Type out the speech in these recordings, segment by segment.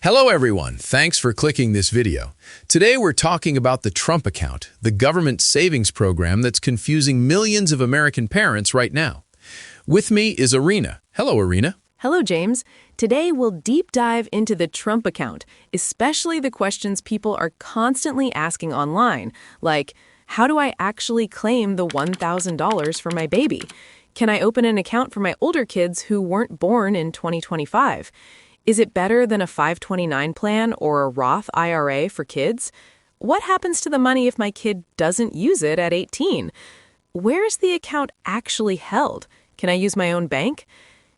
Hello everyone, thanks for clicking this video. Today we're talking about the Trump Account, the government savings program that's confusing millions of American parents right now. With me is Arena. Hello Arena. Hello, James. Today we'll deep dive into the Trump Account, especially the questions people are constantly asking online, like, how do I actually claim the $1,000 for my baby? Can I open an account for my older kids who weren't born in 2025? Is it better than a 529 plan or a Roth IRA for kids? What happens to the money if my kid doesn't use it at 18? Where is the account actually held? Can I use my own bank?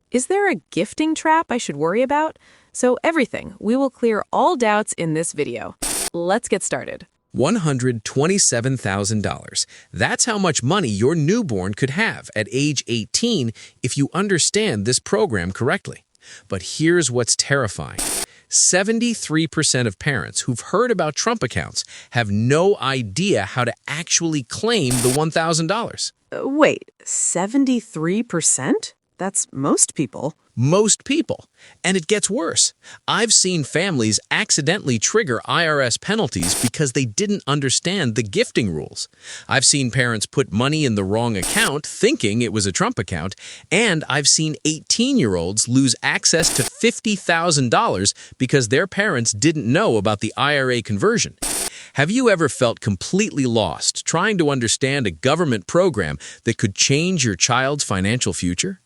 Is there a gifting trap I should worry about? So everything. We will clear all doubts in this video. Let's get started. $127,000. That's how much money your newborn could have at age 18 if you understand this program correctly. But here's what's terrifying. 73% of parents who've heard about Trump accounts have no idea how to actually claim the $1,000. Wait, 73%? That's most people. Most people. And it gets worse. I've seen families accidentally trigger IRS penalties because they didn't understand the gifting rules. I've seen parents put money in the wrong account thinking it was a Trump account, and I've seen 18-year-olds lose access to $50,000 because their parents didn't know about the IRA conversion. Have you ever felt completely lost trying to understand a government program that could change your child's financial future?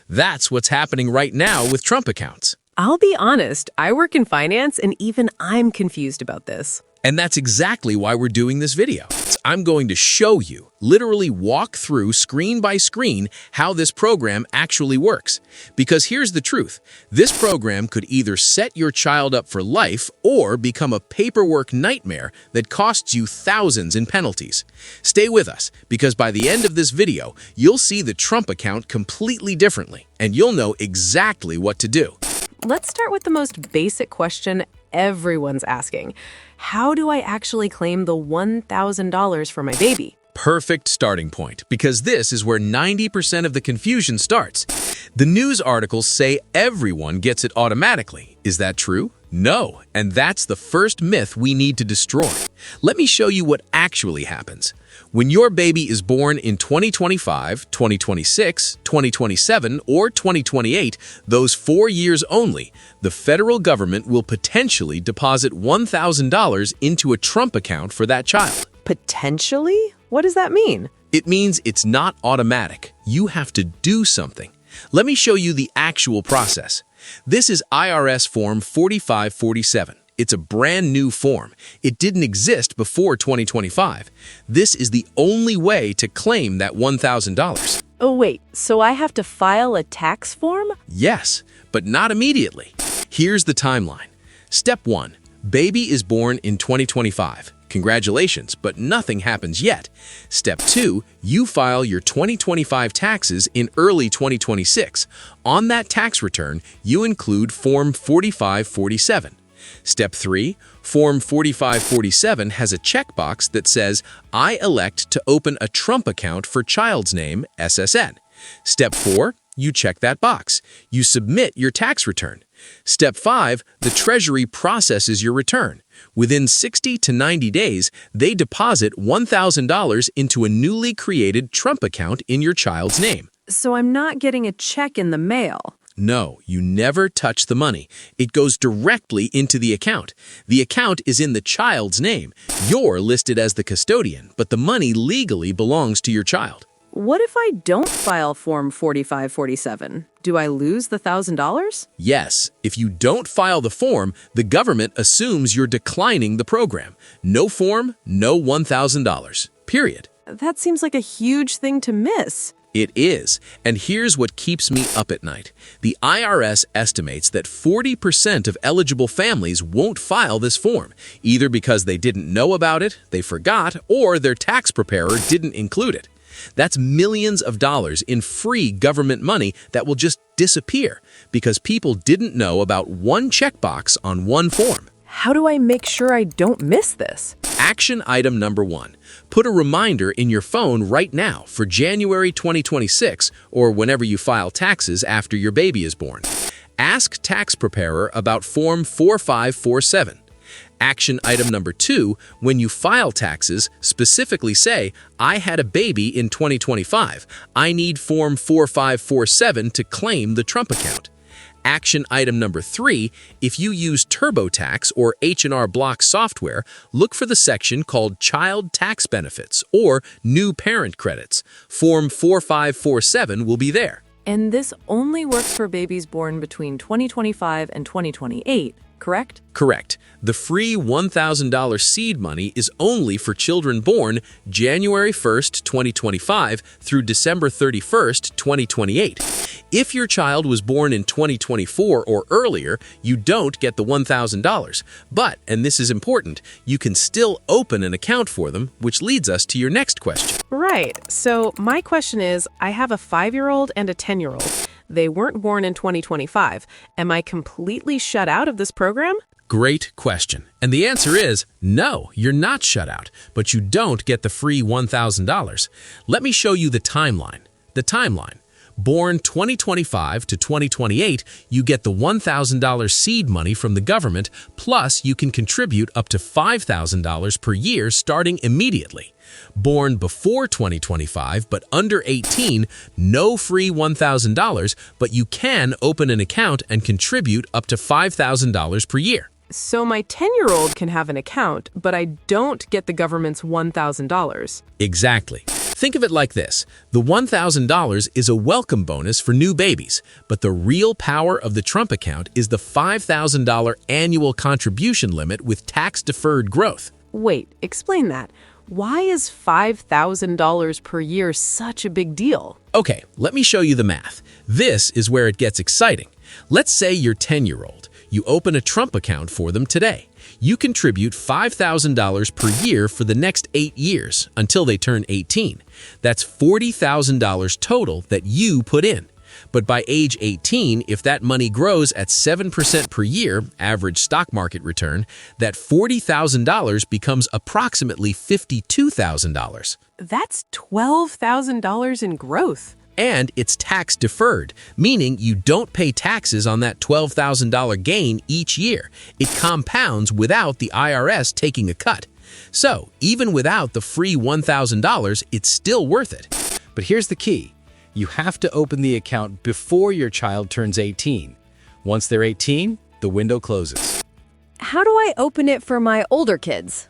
That's what's happening right now with Trump accounts. I'll be honest, I work in finance and even I'm confused about this. And that's exactly why we're doing this video. I'm going to show you, literally walk through screen by screen, how this program actually works. Because here's the truth. This program could either set your child up for life or become a paperwork nightmare that costs you thousands in penalties. Stay with us, because by the end of this video, you'll see the Trump account completely differently, and you'll know exactly what to do. Let's start with the most basic question everyone's asking. How do I actually claim the $1,000 for my baby? Perfect starting point, because this is where 90% of the confusion starts. The news articles say everyone gets it automatically. Is that true? No, and that's the first myth we need to destroy. Let me show you what actually happens. When your baby is born in 2025, 2026, 2027, or 2028, those 4 years only, the federal government will potentially deposit $1,000 into a Trump account for that child. Potentially? What does that mean? It means it's not automatic. You have to do something. Let me show you the actual process. This is IRS Form 4547. It's a brand new form. It didn't exist before 2025. This is the only way to claim that $1,000. Oh, wait, so I have to file a tax form? Yes, but not immediately. Here's the timeline. Step 1. Baby is born in 2025. Congratulations, but nothing happens yet. Step 2, you file your 2025 taxes in early 2026. On that tax return, you include Form 4547. Step 3, Form 4547 has a checkbox that says, I elect to open a Trump account for child's name, SSN. Step 4, you check that box. You submit your tax return. Step 5, the Treasury processes your return. Within 60 to 90 days, they deposit $1,000 into a newly created Trump account in your child's name. So I'm not getting a check in the mail. No, you never touch the money. It goes directly into the account. The account is in the child's name. You're listed as the custodian, but the money legally belongs to your child. What if I don't file Form 4547? Do I lose the $1,000? Yes, if you don't file the form, the government assumes you're declining the program. No form, no $1,000. Period. That seems like a huge thing to miss. It is, and here's what keeps me up at night. The IRS estimates that 40% of eligible families won't file this form, either because they didn't know about it, they forgot, or their tax preparer didn't include it. That's millions of dollars in free government money that will just disappear because people didn't know about one checkbox on one form. How do I make sure I don't miss this? Action item number 1. Put a reminder in your phone right now for January 2026 or whenever you file taxes after your baby is born. Ask tax preparer about Form 4547. Action item number 2, when you file taxes, specifically say, I had a baby in 2025. I need Form 4547 to claim the Trump account. Action item number 3, if you use TurboTax or H&R Block software, look for the section called Child Tax Benefits or New Parent Credits. Form 4547 will be there. And this only works for babies born between 2025 and 2028, correct? Correct. The free $1,000 seed money is only for children born January 1st, 2025 through December 31st, 2028. If your child was born in 2024 or earlier, you don't get the $1,000. But, and this is important, you can still open an account for them, which leads us to your next question. Right. So my question is, I have a 5-year-old and a 10-year-old. They weren't born in 2025. Am I completely shut out of this program? Great question. And the answer is no, you're not shut out, but you don't get the free $1,000. Let me show you the timeline. The timeline. Born 2025 to 2028, you get the $1,000 seed money from the government, plus you can contribute up to $5,000 per year starting immediately. Born before 2025 but under 18, no free $1,000, but you can open an account and contribute up to $5,000 per year. So my 10-year-old can have an account, but I don't get the government's $1,000. Exactly. Think of it like this. The $1,000 is a welcome bonus for new babies, but the real power of the Trump account is the $5,000 annual contribution limit with tax-deferred growth. Wait, explain that. Why is $5,000 per year such a big deal? Okay, let me show you the math. This is where it gets exciting. Let's say you're 10-year-old. You open a Trump account for them today. You contribute $5,000 per year for the next 8 years until they turn 18. That's $40,000 total that you put in. But by age 18, if that money grows at 7% per year, average stock market return, that $40,000 becomes approximately $52,000. That's $12,000 in growth. And it's tax deferred, meaning you don't pay taxes on that $12,000 gain each year. It compounds without the IRS taking a cut. So, even without the free $1,000, it's still worth it. But here's the key. You have to open the account before your child turns 18. Once they're 18, the window closes. How do I open it for my older kids?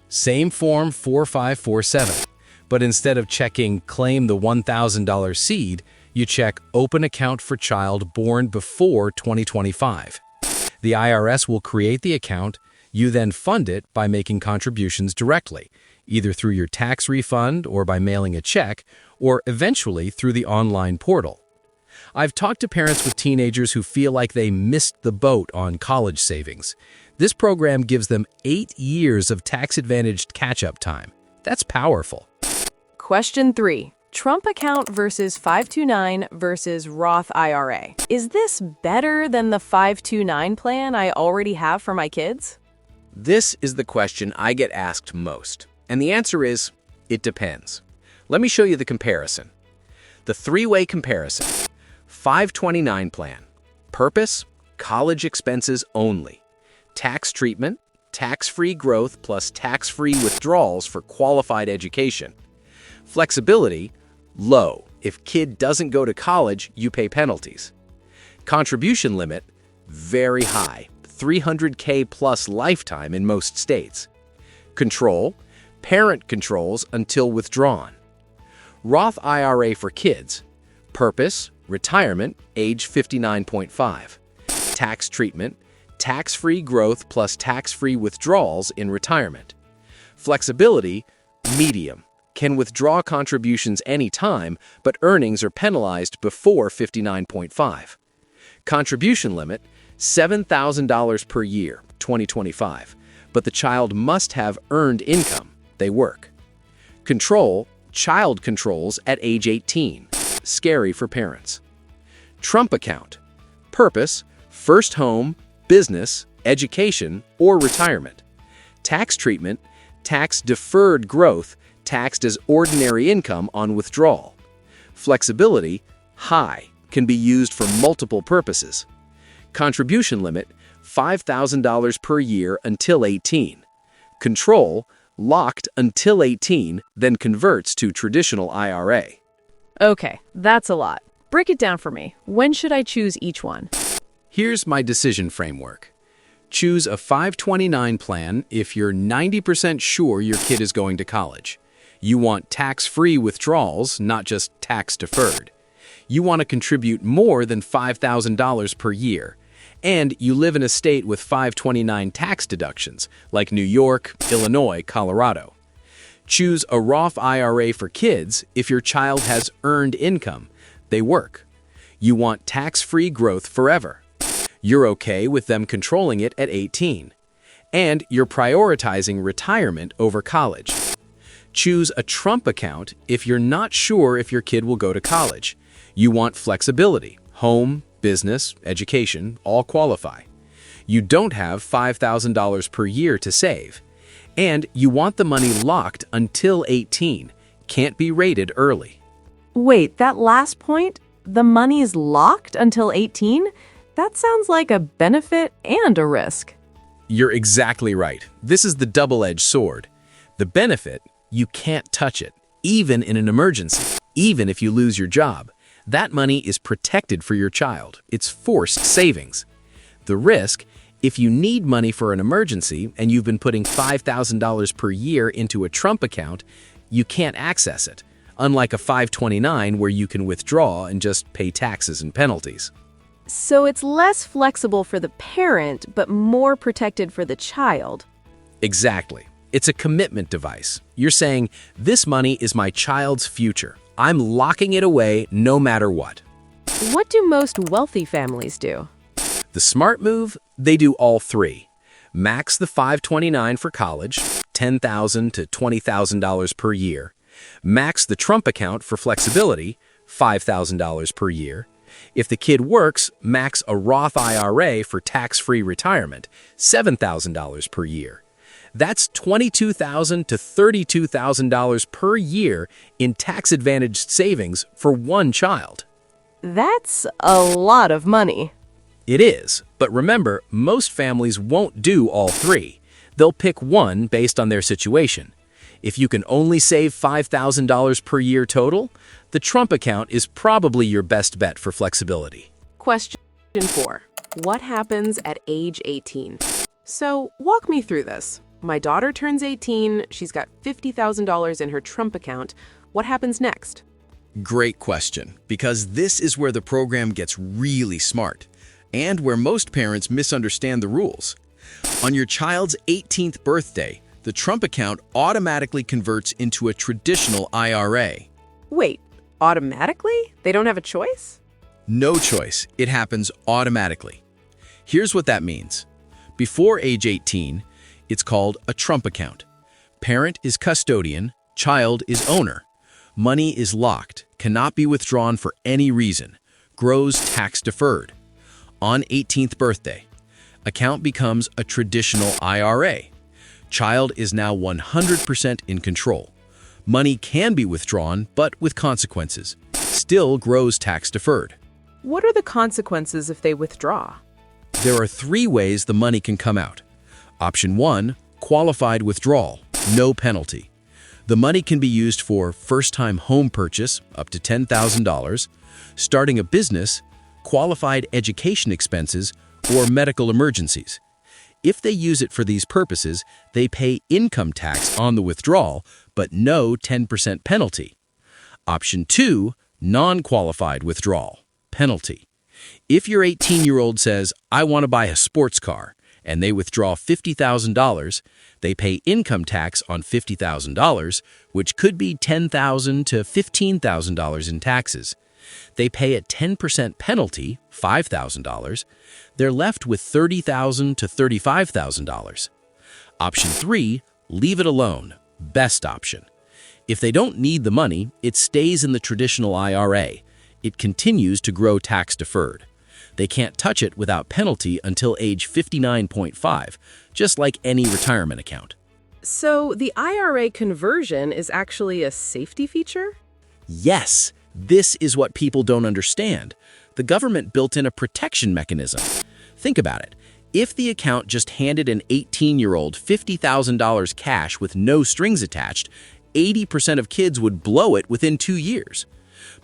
Same form 4547. But instead of checking Claim the $1,000 seed, you check Open Account for Child Born Before 2025. The IRS will create the account. You then fund it by making contributions directly, either through your tax refund or by mailing a check, or eventually through the online portal. I've talked to parents with teenagers who feel like they missed the boat on college savings. This program gives them 8 years of tax-advantaged catch-up time. That's powerful. Question 3. Trump account versus 529 versus Roth IRA. Is this better than the 529 plan I already have for my kids? This is the question I get asked most. And the answer is, it depends. Let me show you the comparison. The 3-way comparison. 529 plan. Purpose, college expenses only. Tax treatment, tax-free growth plus tax-free withdrawals for qualified education. Flexibility, low. If kid doesn't go to college, you pay penalties. Contribution limit, very high. $300K plus lifetime in most states. Control, parent controls until withdrawn. Roth IRA for kids. Purpose, retirement, age 59.5. Tax treatment, tax-free growth plus tax-free withdrawals in retirement. Flexibility, medium. Can withdraw contributions anytime, but earnings are penalized before 59.5. Contribution limit, $7,000 per year, 2025, but the child must have earned income. They work. Control, child controls at age 18. Scary for parents. Trump account. Purpose, first home, business, education, or retirement. Tax treatment, tax-deferred growth, taxed as ordinary income on withdrawal. Flexibility, high, can be used for multiple purposes. Contribution limit, $5,000 per year until 18. Control, locked until 18, then converts to traditional IRA. Okay, that's a lot. Break it down for me. When should I choose each one? Here's my decision framework. Choose a 529 plan if you're 90% sure your kid is going to college. You want tax-free withdrawals, not just tax-deferred. You want to contribute more than $5,000 per year. And you live in a state with 529 tax deductions, like New York, Illinois, Colorado. Choose a Roth IRA for kids if your child has earned income. They work. You want tax-free growth forever. You're okay with them controlling it at 18. And you're prioritizing retirement over college. Choose a Trump account if you're not sure if your kid will go to college. You want flexibility. Home, business, education, all qualify. You don't have $5,000 per year to save. And you want the money locked until 18. Can't be rated early. Wait, that last point? The money's locked until 18? That sounds like a benefit and a risk. You're exactly right. This is the double-edged sword. The benefit, you can't touch it, even in an emergency, even if you lose your job. That money is protected for your child. It's forced savings. The risk, if you need money for an emergency and you've been putting $5,000 per year into a Trump account, you can't access it, unlike a 529 where you can withdraw and just pay taxes and penalties. So it's less flexible for the parent, but more protected for the child. Exactly. It's a commitment device. You're saying, this money is my child's future. I'm locking it away no matter what. What do most wealthy families do? The smart move? They do all three. Max the 529 for college, $10,000 to $20,000 per year. Max the Trump account for flexibility, $5,000 per year. If the kid works, max a Roth IRA for tax-free retirement, $7,000 per year. That's $22,000 to $32,000 per year in tax-advantaged savings for one child. That's a lot of money. It is, but remember, most families won't do all three. They'll pick one based on their situation. If you can only save $5,000 per year total, the Trump account is probably your best bet for flexibility. Question 4. What happens at age 18? So, walk me through this. My daughter turns 18, she's got $50,000 in her Trump account. What happens next? Great question, because this is where the program gets really smart, and where most parents misunderstand the rules. On your child's 18th birthday, the Trump account automatically converts into a traditional IRA. Wait, automatically? They don't have a choice? No choice. It happens automatically. Here's what that means. Before age 18, it's called a Trump account. Parent is custodian, child is owner. Money is locked, cannot be withdrawn for any reason, grows tax deferred. On 18th birthday, account becomes a traditional IRA. Child is now 100% in control. Money can be withdrawn, but with consequences. Still grows tax deferred. What are the consequences if they withdraw? There are 3 ways the money can come out. Option 1, qualified withdrawal, no penalty. The money can be used for first-time home purchase, up to $10,000, starting a business, qualified education expenses, or medical emergencies. If they use it for these purposes, they pay income tax on the withdrawal, but no 10% penalty. Option 2, non-qualified withdrawal, penalty. If your 18-year-old says, I want to buy a sports car, and they withdraw $50,000, they pay income tax on $50,000, which could be $10,000 to $15,000 in taxes. They pay a 10% penalty, $5,000. They're left with $30,000 to $35,000. Option 3, leave it alone, best option. If they don't need the money, it stays in the traditional IRA. It continues to grow tax deferred. They can't touch it without penalty until age 59.5, just like any retirement account. So the IRA conversion is actually a safety feature? Yes, this is what people don't understand. The government built in a protection mechanism. Think about it. If the account just handed an 18-year-old $50,000 cash with no strings attached, 80% of kids would blow it within 2 years.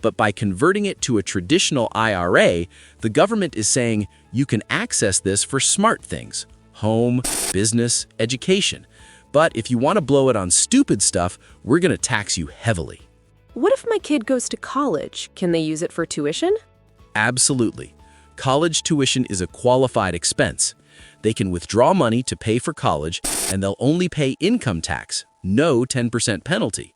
But by converting it to a traditional IRA, the government is saying you can access this for smart things: home, business, education. But if you want to blow it on stupid stuff, we're going to tax you heavily. What if my kid goes to college? Can they use it for tuition? Absolutely. College tuition is a qualified expense. They can withdraw money to pay for college, and they'll only pay income tax, no 10% penalty.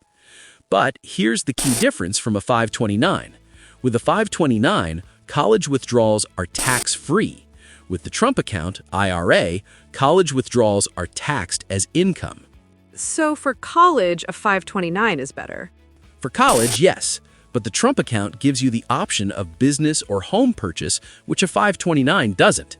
But here's the key difference from a 529. With a 529, college withdrawals are tax-free. With the Trump Account IRA, college withdrawals are taxed as income. So for college, a 529 is better. For college, yes, but the Trump Account gives you the option of business or home purchase, which a 529 doesn't.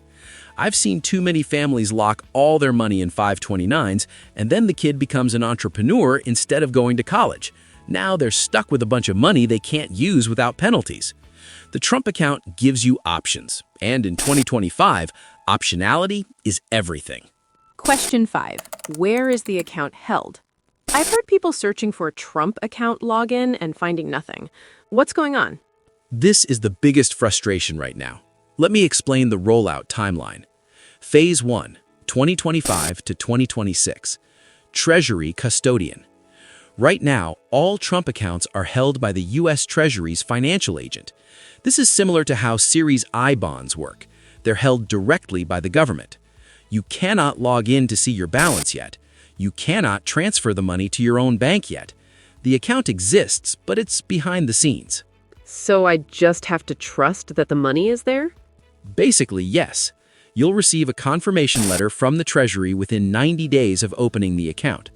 I've seen too many families lock all their money in 529s, and then the kid becomes an entrepreneur instead of going to college. Now they're stuck with a bunch of money they can't use without penalties. The Trump Account gives you options, and in 2025, optionality is everything. Question 5. Where is the account held? I've heard people searching for a Trump account login and finding nothing. What's going on? This is the biggest frustration right now. Let me explain the rollout timeline. Phase 1, 2025 to 2026. Treasury custodian. Right now, all Trump accounts are held by the U.S. Treasury's financial agent. This is similar to how Series I bonds work. They're held directly by the government. You cannot log in to see your balance yet. You cannot transfer the money to your own bank yet. The account exists, but it's behind the scenes. So I just have to trust that the money is there? Basically, yes. You'll receive a confirmation letter from the Treasury within 90 days of opening the account.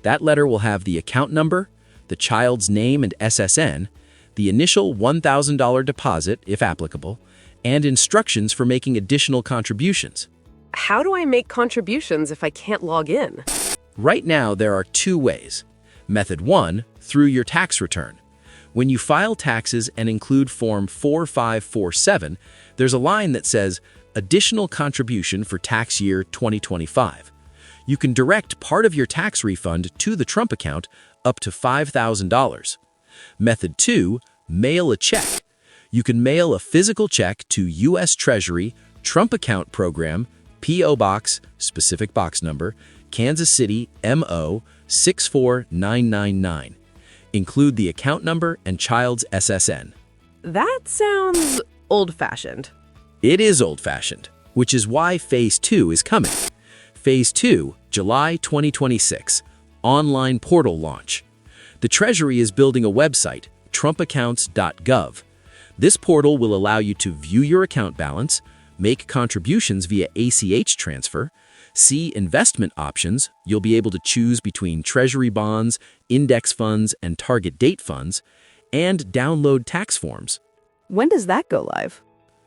That letter will have the account number, the child's name and SSN, the initial $1,000 deposit, if applicable, and instructions for making additional contributions. How do I make contributions if I can't log in? Right now, there are 2 ways. Method 1, through your tax return. When you file taxes and include Form 4547, there's a line that says, Additional Contribution for Tax Year 2025. You can direct part of your tax refund to the Trump account up to $5,000. Method 2, mail a check. You can mail a physical check to U.S. Treasury, Trump Account Program, P.O. Box, specific box number, Kansas City, MO 64999. Include the account number and child's SSN. That sounds old-fashioned. It is old-fashioned, which is why Phase 2 is coming. Phase 2, July 2026, online portal launch. The Treasury is building a website, trumpaccounts.gov. This portal will allow you to view your account balance, make contributions via ACH transfer, see investment options. You'll be able to choose between Treasury bonds, index funds, and target date funds, and download tax forms. When does that go live?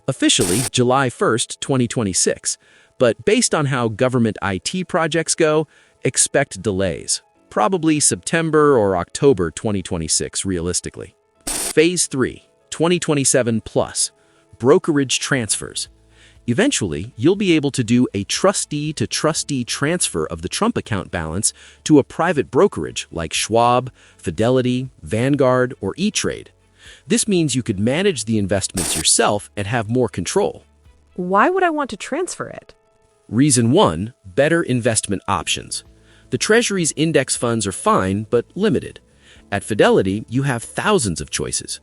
Officially, July 1st, 2026, but based on how government IT projects go, expect delays. Probably September or October 2026, realistically. Phase 3, 2027 plus, brokerage transfers. Eventually, you'll be able to do a trustee-to-trustee transfer of the Trump account balance to a private brokerage like Schwab, Fidelity, Vanguard, or E-Trade. This means you could manage the investments yourself and have more control. Why would I want to transfer it? Reason 1, better investment options. The Treasury's index funds are fine, but limited. At Fidelity, you have thousands of choices.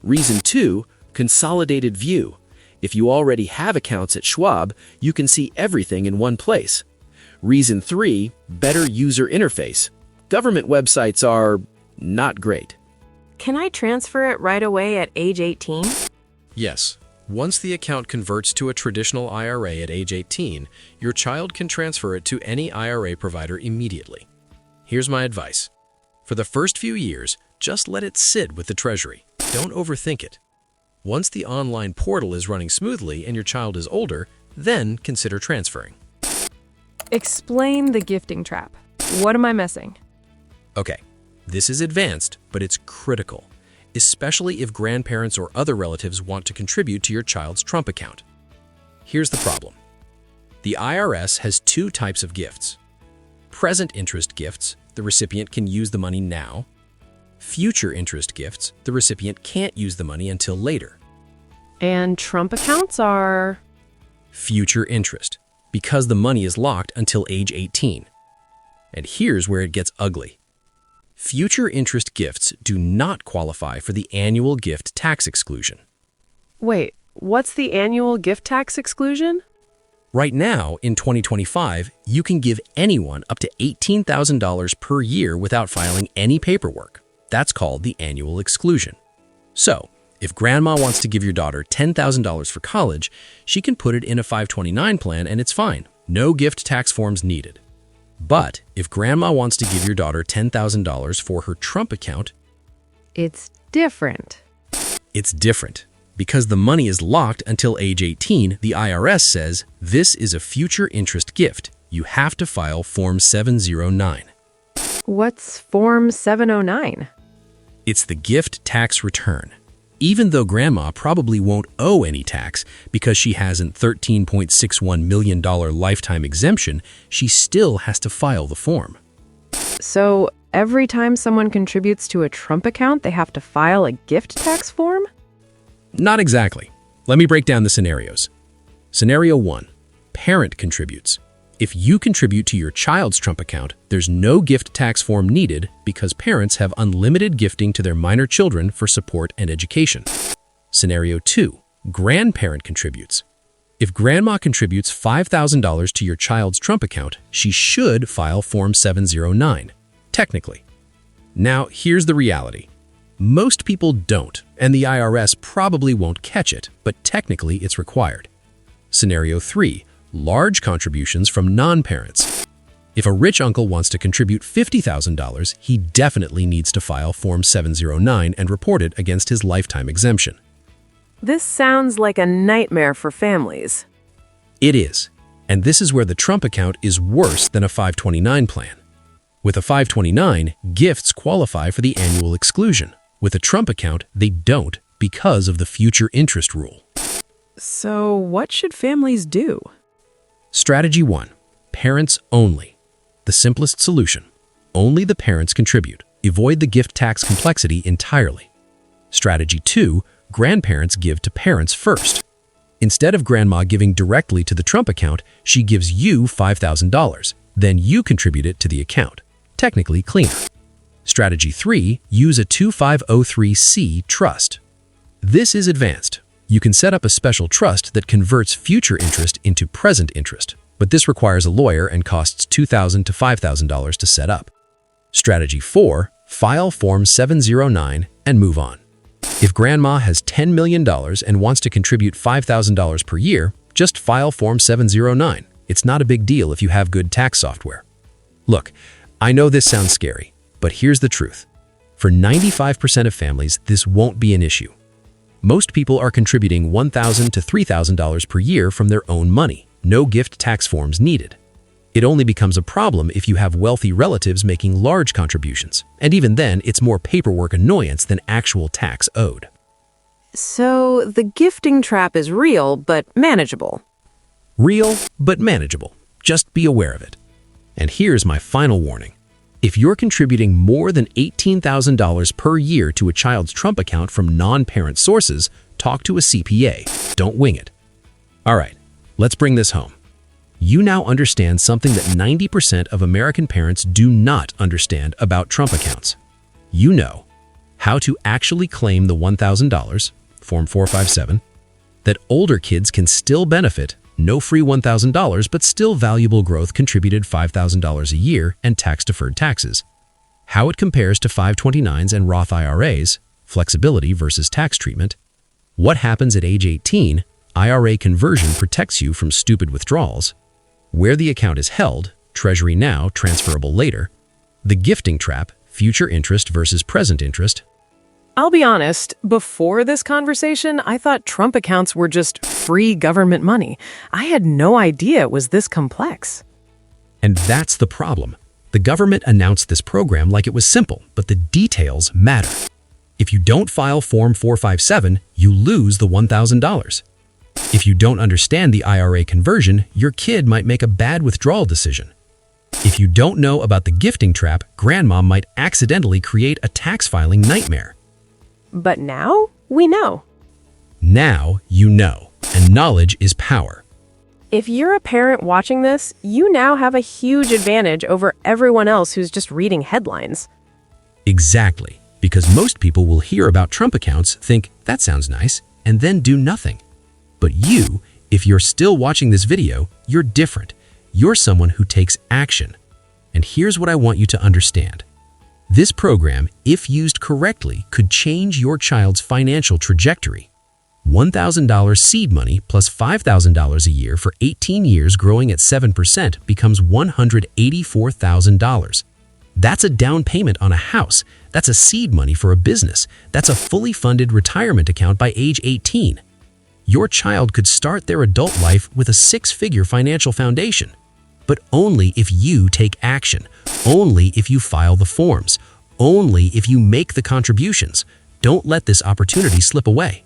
Reason 2, consolidated view. If you already have accounts at Schwab, you can see everything in one place. Reason 3, better user interface. Government websites are not great. Can I transfer it right away at age 18? Yes. Once the account converts to a traditional IRA at age 18, your child can transfer it to any IRA provider immediately. Here's my advice. For the first few years, just let it sit with the Treasury. Don't overthink it. Once the online portal is running smoothly and your child is older, then consider transferring. Explain the gifting trap. What am I missing? Okay, this is advanced, but it's critical, especially if grandparents or other relatives want to contribute to your child's Trump account. Here's the problem. The IRS has two types of gifts. Present interest gifts, the recipient can use the money now. Future interest gifts, the recipient can't use the money until later. And Trump accounts are... Future interest, because the money is locked until age 18. And here's where it gets ugly. Future interest gifts do not qualify for the annual gift tax exclusion. Wait, what's the annual gift tax exclusion? Right now, in 2025, you can give anyone up to $18,000 per year without filing any paperwork. That's called the annual exclusion. So, if grandma wants to give your daughter $10,000 for college, she can put it in a 529 plan and it's fine. No gift tax forms needed. But if grandma wants to give your daughter $10,000 for her Trump account, It's different. it's different. Because the money is locked until age 18, the IRS says this is a future interest gift. You have to file Form 709. What's Form 709? It's the gift tax return. Even though grandma probably won't owe any tax because she has an $13.61 million lifetime exemption, she still has to file the form. So every time someone contributes to a Trump account, they have to file a gift tax form? Not exactly. Let me break down the scenarios. Scenario 1. Parent contributes. If you contribute to your child's Trump account, there's no gift tax form needed because parents have unlimited gifting to their minor children for support and education. Scenario 2. Grandparent contributes. If grandma contributes $5,000 to your child's Trump account, she should file Form 709, technically. Now, here's the reality. Most people don't, and the IRS probably won't catch it, but technically it's required. Scenario 3. Large contributions from non-parents. If a rich uncle wants to contribute $50,000, he definitely needs to file Form 709 and report it against his lifetime exemption. This sounds like a nightmare for families. It is, and this is where the Trump account is worse than a 529 plan. With a 529, gifts qualify for the annual exclusion. With a Trump account, they don't because of the future interest rule. So what should families do? Strategy 1. Parents only. The simplest solution. Only the parents contribute. Avoid the gift tax complexity entirely. Strategy 2. Grandparents give to parents first. Instead of grandma giving directly to the Trump account, she gives you $5,000. Then you contribute it to the account. Technically cleaner. Strategy 3. Use a 2503C trust. This is advanced. You can set up a special trust that converts future interest into present interest, but this requires a lawyer and costs $2,000 to $5,000 to set up. Strategy 4. File Form 709 and move on. If grandma has $10 million and wants to contribute $5,000 per year, just file Form 709. It's not a big deal if you have good tax software. Look, I know this sounds scary, but here's the truth. For 95% of families, this won't be an issue. Most people are contributing $1,000 to $3,000 per year from their own money. No gift tax forms needed. It only becomes a problem if you have wealthy relatives making large contributions, and even then, it's more paperwork annoyance than actual tax owed. So the gifting trap is real, but manageable. Real, but manageable. Just be aware of it. And here's my final warning. If you're contributing more than $18,000 per year to a child's Trump account from non-parent sources, talk to a CPA. Don't wing it. All right, let's bring this home. You now understand something that 90% of American parents do not understand about Trump accounts. You know how to actually claim the $1,000, Form 457, that older kids can still benefit, no free $1,000, but still valuable growth contributed $5,000 a year and tax-deferred taxes. How it compares to 529s and Roth IRAs, flexibility versus tax treatment. What happens at age 18, IRA conversion protects you from stupid withdrawals. Where the account is held, Treasury now, transferable later. The gifting trap, future interest versus present interest. I'll be honest, before this conversation, I thought Trump accounts were just free government money. I had no idea it was this complex. And that's the problem. The government announced this program like it was simple, but the details matter. If you don't file Form 457, you lose the $1,000. If you don't understand the IRA conversion, your kid might make a bad withdrawal decision. If you don't know about the gifting trap, grandma might accidentally create a tax filing nightmare. But now we know. Now you know, and knowledge is power. If you're a parent watching this, you now have a huge advantage over everyone else who's just reading headlines. Exactly, because most people will hear about Trump accounts, think, that sounds nice, and then do nothing. But you, if you're still watching this video, you're different. You're someone who takes action. And here's what I want you to understand. This program, if used correctly, could change your child's financial trajectory. $1,000 seed money plus $5,000 a year for 18 years growing at 7% becomes $184,000. That's a down payment on a house. That's a seed money for a business. That's a fully funded retirement account by age 18. Your child could start their adult life with a six-figure financial foundation. But only if you take action. Only if you file the forms. Only if you make the contributions. Don't let this opportunity slip away.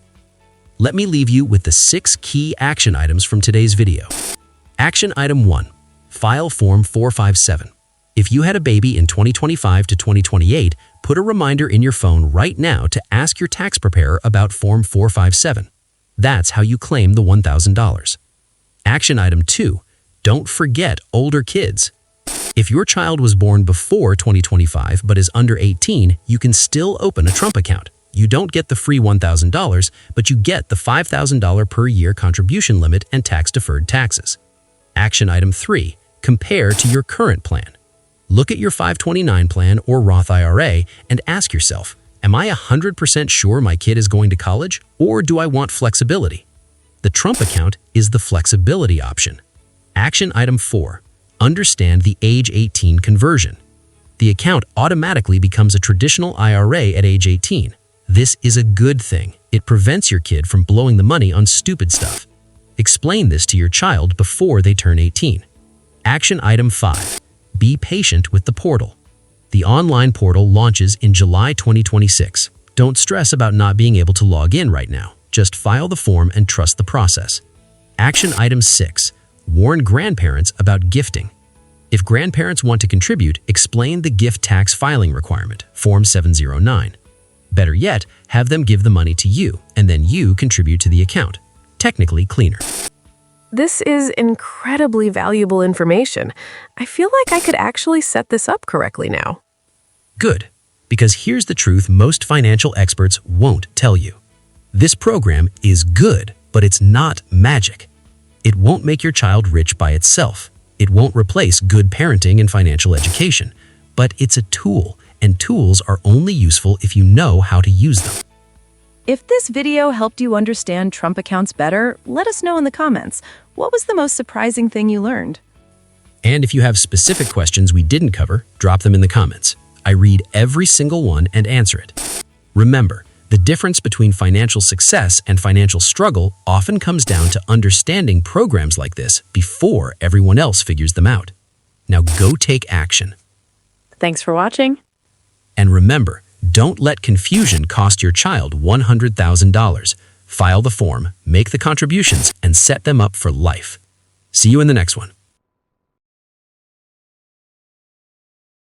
Let me leave you with the 6 key action items from today's video. Action item 1. File Form 457. If you had a baby in 2025 to 2028, put a reminder in your phone right now to ask your tax preparer about Form 457. That's how you claim the $1,000. Action item 2. Don't forget older kids. If your child was born before 2025 but is under 18, you can still open a Trump account. You don't get the free $1,000, but you get the $5,000 per year contribution limit and tax-deferred taxes. Action item 3. Compare to your current plan. Look at your 529 plan or Roth IRA and ask yourself, am I 100% sure my kid is going to college, or do I want flexibility? The Trump account is the flexibility option. Action item 4. Understand the age 18 conversion. The account automatically becomes a traditional IRA at age 18. This is a good thing. It prevents your kid from blowing the money on stupid stuff. Explain this to your child before they turn 18. Action item 5. Be patient with the portal. The online portal launches in July 2026. Don't stress about not being able to log in right now. Just file the form and trust the process. Action item 6. Warn grandparents about gifting. If grandparents want to contribute, explain the gift tax filing requirement, Form 709. Better yet, have them give the money to you, and then you contribute to the account. Technically cleaner. This is incredibly valuable information. I feel like I could actually set this up correctly now. Good, because here's the truth most financial experts won't tell you. This program is good, but it's not magic. It won't make your child rich by itself. It won't replace good parenting and financial education, but it's a tool, and tools are only useful if you know how to use them. If this video helped you understand Trump accounts better, let us know in the comments. What was the most surprising thing you learned? And if you have specific questions we didn't cover, drop them in the comments. I read every single one and answer it. Remember, the difference between financial success and financial struggle often comes down to understanding programs like this before everyone else figures them out. Now go take action. Thanks for watching. And remember, don't let confusion cost your child $100,000. File the form, make the contributions, and set them up for life. See you in the next one.